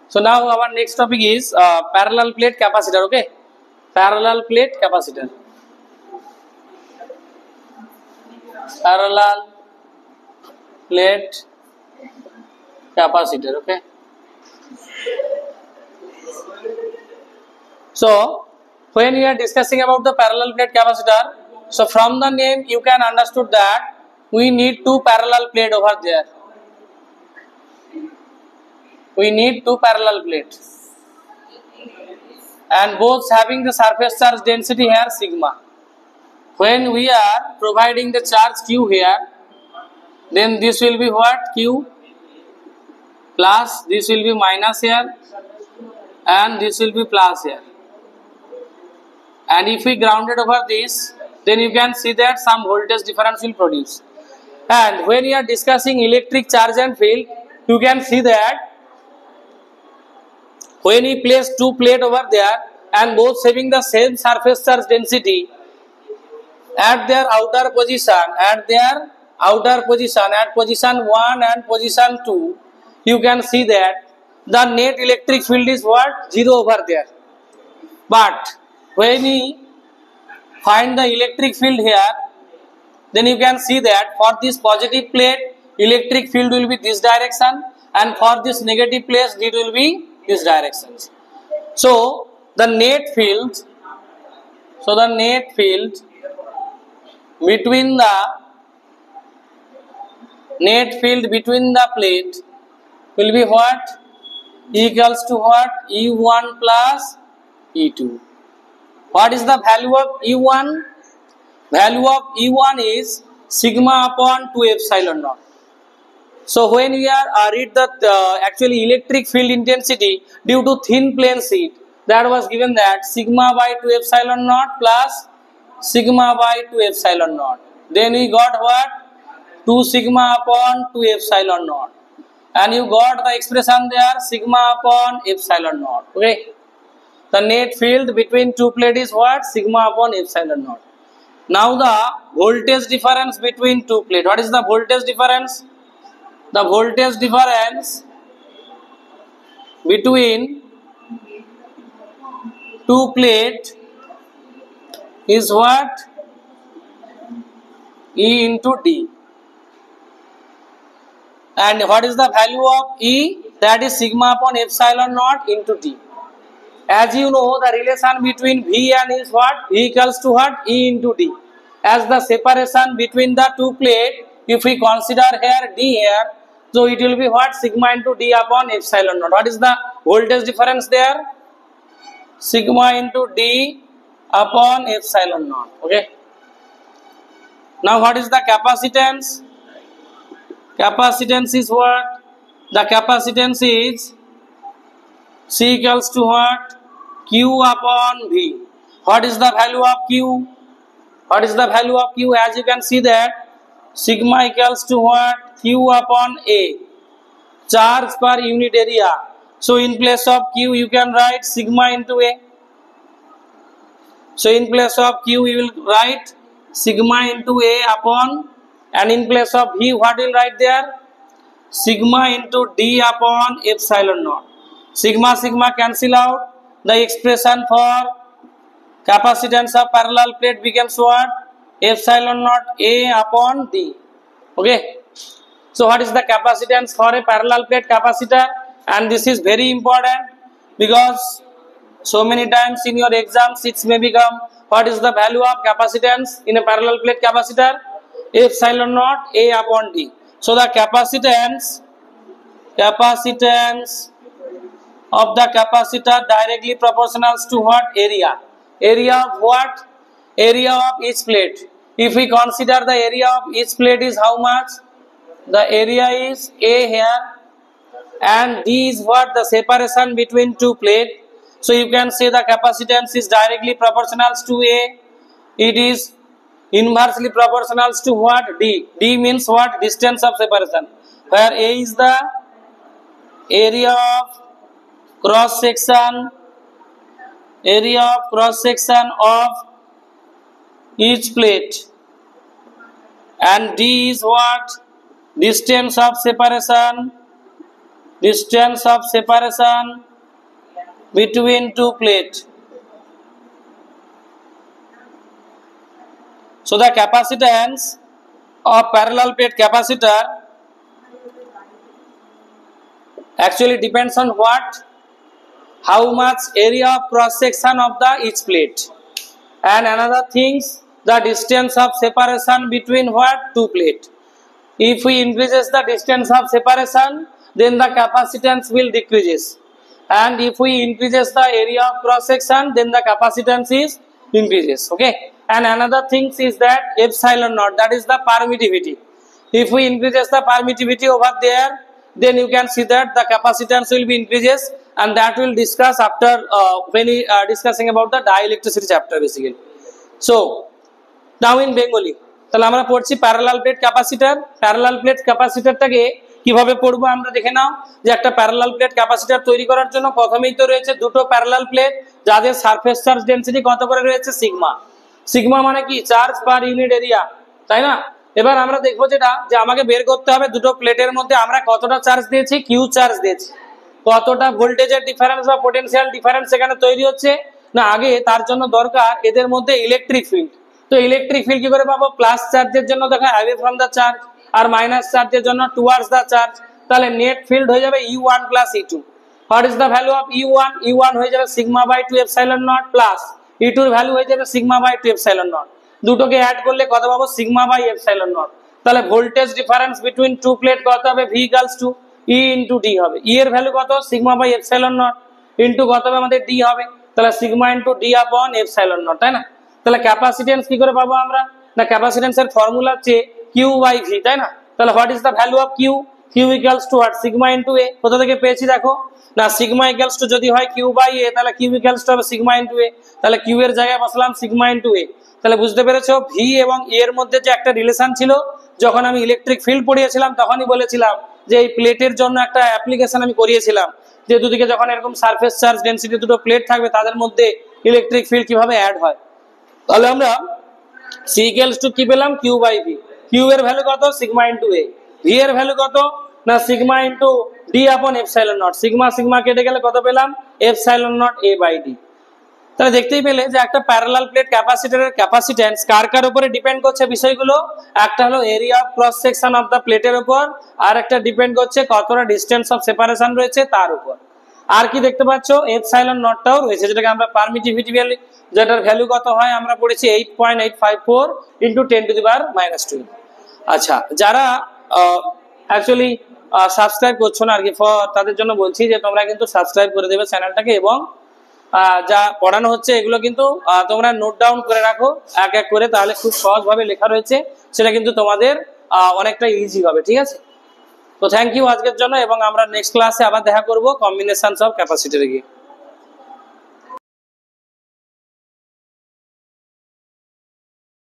So now our next topic is parallel plate capacitor. Okay, parallel plate capacitor. Parallel plate capacitor. Okay. So when we are discussing about the parallel plate capacitor, so from the name you can understood that we need two parallel plate over there. We need two parallel plates, and both having the surface charge density here sigma. When we are providing the charge Q here, then this will be what? Q plus, this will be minus here, and this will be plus here. And if we grounded over this, then you can see that some voltage difference will produce. And when we are discussing electric charge and field, you can see that when we place two plates over there and both having the same surface charge density, at their outer position, at position 1 and position 2, you can see that the net electric field is what? 0 over there. But when we find the electric field here, then you can see that for this positive plate, electric field will be this direction, and for this negative plate, it will be this direction. So the net field, between the plate will be what? Equals to what? E1 plus E2. What is the value of E1? Value of E1 is sigma upon 2 epsilon naught. So when we are read the actually electric field intensity due to thin plane sheet, that was given that sigma by 2 epsilon naught plus sigma by 2 epsilon naught. Then we got what? 2 sigma upon 2 epsilon naught. And you got the expression there, sigma upon epsilon naught. Okay. The net field between two plates is what? Sigma upon epsilon naught. Now the voltage difference between two plates. What is the voltage difference? The voltage difference between two plates is what? E into D. And what is the value of E? That is sigma upon epsilon naught into T. As you know, the relation between V and E is what? V equals to what? E into D. As the separation between the two plates, if we consider here D here, so it will be what? Sigma into D upon epsilon naught. What is the voltage difference there? Sigma into D upon epsilon naught. Okay. Now what is the capacitance? Capacitance is what? The capacitance is C equals to what? Q upon V. What is the value of Q? What is the value of Q? As you can see that sigma equals to what? Q upon A. Charge per unit area. So in place of Q you can write sigma into A. So in place of Q you will write sigma into A upon, and in place of V what will write there? Sigma into D upon epsilon naught. Sigma sigma cancel out. The expression for capacitance of parallel plate becomes what? Epsilon naught A upon D. Okay. So what is the capacitance for a parallel plate capacitor? And this is very important because so many times in your exams it may become, what is the value of capacitance in a parallel plate capacitor? Epsilon naught A upon D. So the capacitance of the capacitor directly proportional to what? Area. Area of what? Area of each plate. If we consider the area of each plate is how much? The area is A here, and D is what? The separation between two plates. So you can say the capacitance is directly proportional to A. It is inversely proportional to what? D. D means what? Distance of separation. Where A is the area of cross section of each plate, and D is what? Distance of separation distance of separation between two plates. So the capacitance of parallel plate capacitor actually depends on what? How much area of cross section of the each plate, and another things, the distance of separation between what? Two plate. If we increases the distance of separation, then the capacitance will decreases, and if we increases the area of cross section, then the capacitance is increases. Okay, and another things is that epsilon naught, that is the permittivity. If we increases the permittivity over there, then you can see that the capacitance will be increases, and that will discuss after when we are discussing about the dielectricity chapter basically. So now in Bengali তাহলে আমরা পড়ছি parallel plate capacitor. Parallel plate ক্যাপাসিটরটাকে কিভাবে পড়বো আমরা দেখে নাও, যে একটা প্যারালাল প্লেট ক্যাপাসিটর তৈরি করার জন্য প্রথমেই তো রয়েছে দুটো প্যারালাল প্লেট যাদের সারফেস চার্জ ডেনসিটি কত করে রয়েছে? সিগমা। সিগমা মানে কি? চার্জ পার ইউনিট এরিয়া, তাই না? এবার আমরা দেখবো যেটা, যে আমাকে বের করতে হবে দুটো প্লেটের মধ্যে আমরা কতটা চার্জ দিয়েছি, কিউ চার্জ দিয়েছি, কতটা ভোল্টেজের ডিফারেন্স বা পটেনশিয়াল ডিফারেন্স এখানে তৈরি হচ্ছে না। আগে তার জন্য দরকার এদের মধ্যে ইলেকট্রিক ফিল্ড। তো ইলেকট্রিক ফিল্ড কি করে পাবো? প্লাস চার্জের জন্য দেখো অ্যাওয়ে ফ্রম দা চার্জ, আর মাইনাস চার্জের জন্য টুয়ার্ডস দা চার্জ। তাহলে নেট ফিল্ড হয়ে যাবে U1 plus E2। What is the value of U1? U1 হয়ে যাবে sigma by 2 epsilon naught plus E2 এর ভ্যালু হয়ে যাবে সিগমা বাই 2 এপসাইলন নট। দুটোকে অ্যাড করলে কত পাবো? Sigma by epsilon naught. তাহলে voltage difference between two plate কত হবে? V equals to E into D হবে। E এর ভ্যালু কত? Sigma by epsilon naught into কত হবে আমাদের? D হবে। তাহলে sigma into D upon epsilon naught, তাই না? তাহলে ক্যাপাসিটেন্স কি করে পাবো আমরা? না ক্যাপাসিটেন্সের ফর্মুলা হচ্ছে Q বাই V, তাই না? তাহলে what is the value of Q? Q equals to what? Sigma into A। কোথা থেকে পেয়েছি দেখো না, সিগমা ইকুয়ালস টু যদি হয় Q বাই A, তাহলে Q ইকুয়ালস টু হবে সিগমা ইনটু A। তাহলে Q এর জায়গায় বসালাম সিগমা ইনটু A। তাহলে বুঝতে পেরেছো V এবং A এর মধ্যে যে একটা রিলেশন ছিল, যখন আমি ইলেকট্রিক ফিল্ড পড়িয়েছিলাম তখনই বলেছিলাম যে এই প্লেটের জন্য একটা অ্যাপ্লিকেশন আমি করিয়েছিলাম, যে দুদিকে যখন এরকম সারফেস চার্জ ডেনসিটি দুটো প্লেট থাকবে তাদের মধ্যে ইলেকট্রিক ফিল্ড কিভাবে অ্যাড হয়। তাহলে আমরা C ইকুয়ালস টু কি পেলাম? Q by V। Q এর ভ্যালু কত? Sigma into A। V এর ভ্যালু কত? না sigma into D upon epsilon naught. Sigma sigma কেটে গেলে কত পেলাম? Epsilon naught A by D। তাহলে দেখতেই পেলে যে একটা প্যারালাল প্লেট ক্যাপাসিটরের ক্যাপাসিট্যান্স কার কার উপরে ডিপেন্ড করছে বিষয়গুলো। একটা হলো area of cross section of the প্লেটের উপর, আর একটা ডিপেন্ড করছে কতটা ডিসটেন্স অফ সেপারেশন রয়েছে তার উপর। আর কি দেখতে পাচ্ছ? এপসাইলন নটটাও রয়েছে, যেটাকে আমরা পারমিটিভিটি বলি, যেটার ভ্যালু কত হয় আমরা পড়েছি 8.854 ইনটু 10 টু দি পাওয়ার -2। আচ্ছা, যারা অ্যাকচুয়ালি সাবস্ক্রাইব করছো না আর কি, তাদের জন্য বলছি যে তোমরা কিন্তু সাবস্ক্রাইব করে দেবে চ্যানেলটাকে, এবং যা পড়ানো হচ্ছে এগুলো কিন্তু তোমরা নোট ডাউন করে রাখো এক এক করে, তাহলে খুব সহজভাবে লেখা রয়েছে, সেটা কিন্তু তোমাদের অনেকটা ইজি হবে। ঠিক আছে, তো থ্যাংক ইউ আজকের জন্য, এবং আমরা নেক্সট ক্লাসে আবার দেখা করব কম্বিনেশনস অফ ক্যাপাসিটরে গিয়ে।